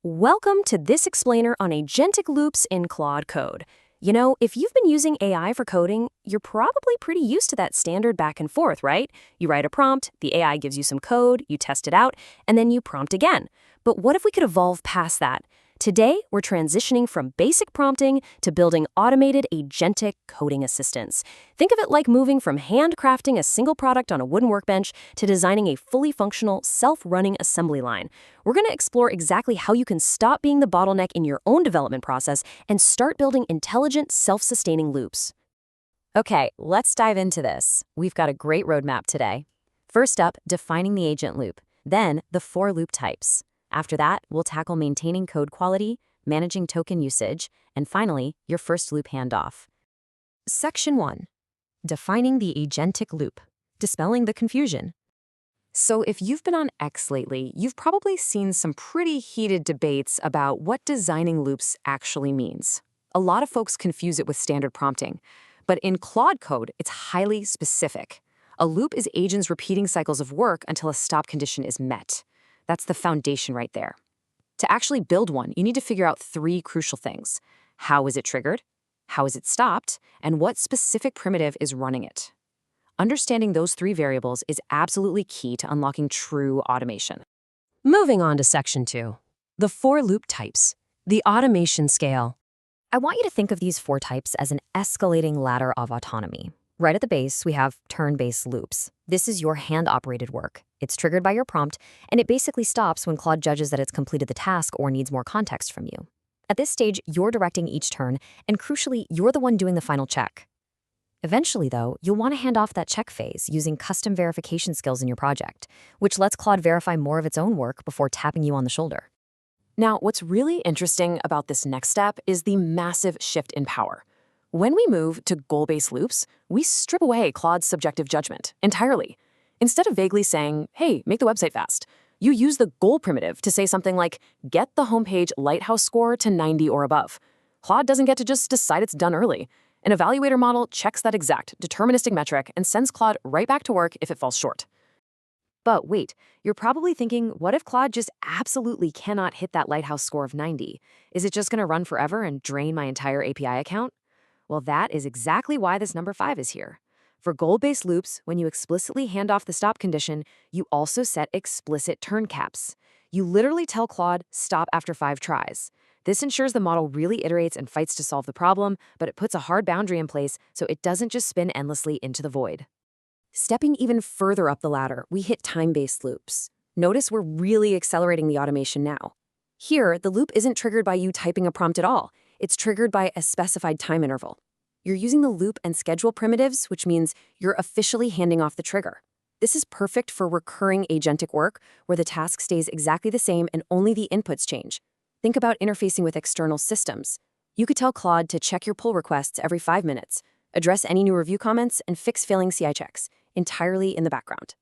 Welcome to this explainer on agentic loops in Claude Code. You know, if you've been using AI for coding, you're probably pretty used to that standard back and forth, right? You write a prompt, the AI gives you some code, you test it out, and then you prompt again. But what if we could evolve past that? Today, we're transitioning from basic prompting to building automated agentic coding assistants. Think of it like moving from handcrafting a single product on a wooden workbench to designing a fully functional, self-running assembly line. We're going to explore exactly how you can stop being the bottleneck in your own development process and start building intelligent, self-sustaining loops. Okay, let's dive into this. We've got a great roadmap today. First up, defining the agent loop. Then, the for loop types. After that, we'll tackle maintaining code quality, managing token usage, and finally, your first loop handoff. Section 1. Defining the agentic loop. Dispelling the confusion. So if you've been on X lately, you've probably seen some pretty heated debates about what designing loops actually means. A lot of folks confuse it with standard prompting, but in Claude code, it's highly specific. A loop is agents repeating cycles of work until a stop condition is met. That's the foundation right there. To actually build one, you need to figure out three crucial things. How is it triggered? How is it stopped? And what specific primitive is running it? Understanding those three variables is absolutely key to unlocking true automation. Moving on to Section 2. The for loop types. The automation scale. I want you to think of these four types as an escalating ladder of autonomy. Right at the base, we have turn-based loops. This is your hand-operated work. It's triggered by your prompt, and it basically stops when Claude judges that it's completed the task or needs more context from you. At this stage, you're directing each turn, and crucially, you're the one doing the final check. Eventually, though, you'll want to hand off that check phase using custom verification skills in your project, which lets Claude verify more of its own work before tapping you on the shoulder. Now, what's really interesting about this next step is the massive shift in power. When we move to goal-based loops, we strip away Claude's subjective judgment entirely. Instead of vaguely saying, hey, make the website fast, you use the goal primitive to say something like, get the homepage lighthouse score to 90 or above. Claude doesn't get to just decide it's done early. An evaluator model checks that exact deterministic metric and sends Claude right back to work if it falls short. But wait, you're probably thinking, what if Claude just absolutely cannot hit that lighthouse score of 90? Is it just going to run forever and drain my entire API account? Well, that is exactly why this number 5 is here. For goal-based loops, when you explicitly hand off the stop condition, you also set explicit turn caps. You literally tell Claude, stop after 5 tries. This ensures the model really iterates and fights to solve the problem, but it puts a hard boundary in place so it doesn't just spin endlessly into the void. Stepping even further up the ladder, we hit time-based loops. Notice we're really accelerating the automation now. Here, the loop isn't triggered by you typing a prompt at all. It's triggered by a specified time interval. You're using the loop and schedule primitives, which means you're officially handing off the trigger. This is perfect for recurring agentic work where the task stays exactly the same and only the inputs change. Think about interfacing with external systems. You could tell Claude to check your pull requests every 5 minutes, address any new review comments, and fix failing CI checks, entirely in the background.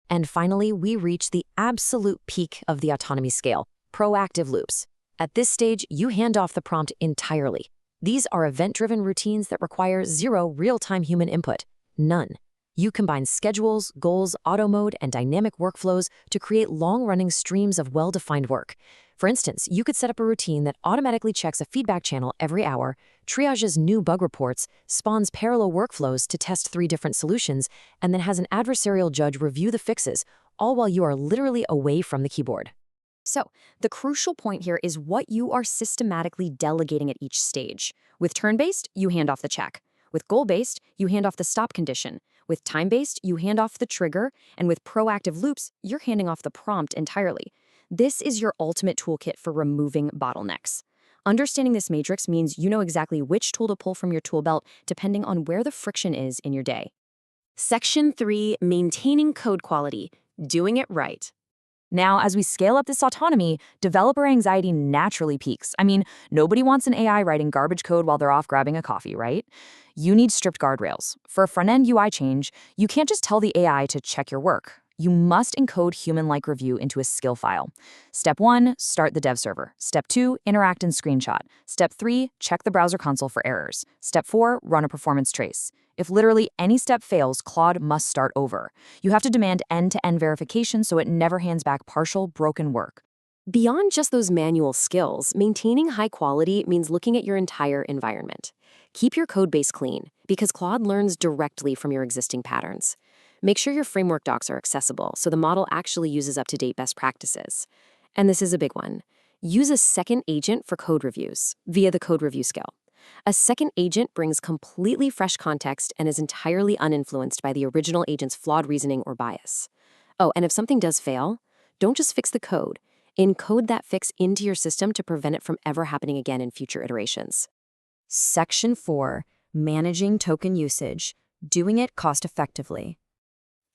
And finally, we reach the absolute peak of the autonomy scale, proactive loops. At this stage, you hand off the prompt entirely. These are event-driven routines that require zero real-time human input. None. You combine schedules, goals, auto mode, and dynamic workflows to create long-running streams of well-defined work. For instance, you could set up a routine that automatically checks a feedback channel every hour, triages new bug reports, spawns parallel workflows to test 3 different solutions, and then has an adversarial judge review the fixes, all while you are literally away from the keyboard. So, the crucial point here is what you are systematically delegating at each stage. With turn-based, you hand off the check. With goal-based, you hand off the stop condition. With time-based, you hand off the trigger. And with proactive loops, you're handing off the prompt entirely. This is your ultimate toolkit for removing bottlenecks. Understanding this matrix means you know exactly which tool to pull from your tool belt depending on where the friction is in your day. Section 3, maintaining code quality, doing it right. Now, as we scale up this autonomy, developer anxiety naturally peaks. I mean, nobody wants an AI writing garbage code while they're off grabbing a coffee, right? You need strict guardrails. For a front-end UI change, you can't just tell the AI to check your work. You must encode human-like review into a skill file. Step 1, start the dev server. Step 2, interact and screenshot. Step 3, check the browser console for errors. Step 4, run a performance trace. If literally any step fails, Claude must start over. You have to demand end-to-end verification so it never hands back partial, broken work. Beyond just those manual skills, maintaining high quality means looking at your entire environment. Keep your code base clean, because Claude learns directly from your existing patterns. Make sure your framework docs are accessible so the model actually uses up-to-date best practices. And this is a big one. Use a second agent for code reviews via the code review skill. A second agent brings completely fresh context and is entirely uninfluenced by the original agent's flawed reasoning or bias. Oh, and if something does fail, don't just fix the code. Encode that fix into your system to prevent it from ever happening again in future iterations. Section 4. Managing token usage. Doing it cost-effectively.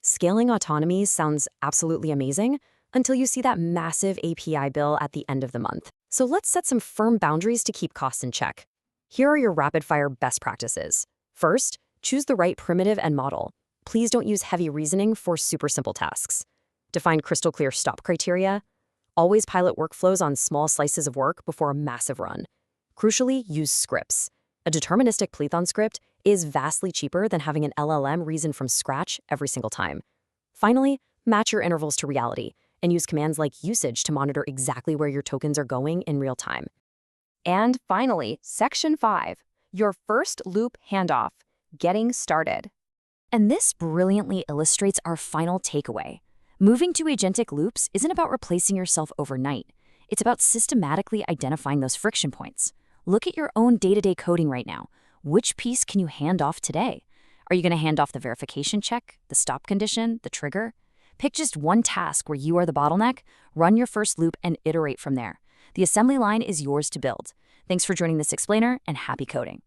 Scaling autonomy sounds absolutely amazing until you see that massive API bill at the end of the month. So let's set some firm boundaries to keep costs in check. Here are your rapid-fire best practices. First, choose the right primitive and model. Please don't use heavy reasoning for super simple tasks. Define crystal clear stop criteria. Always pilot workflows on small slices of work before a massive run. Crucially, use scripts. A deterministic Python script is vastly cheaper than having an LLM reason from scratch every single time. Finally, match your intervals to reality and use commands like usage to monitor exactly where your tokens are going in real time. And finally, Section 5, your first loop handoff, getting started. And this brilliantly illustrates our final takeaway. Moving to agentic loops isn't about replacing yourself overnight. It's about systematically identifying those friction points. Look at your own day-to-day coding right now. Which piece can you hand off today? Are you going to hand off the verification check, the stop condition, the trigger? Pick just one task where you are the bottleneck, run your first loop, and iterate from there. The assembly line is yours to build. Thanks for joining this explainer, and happy coding.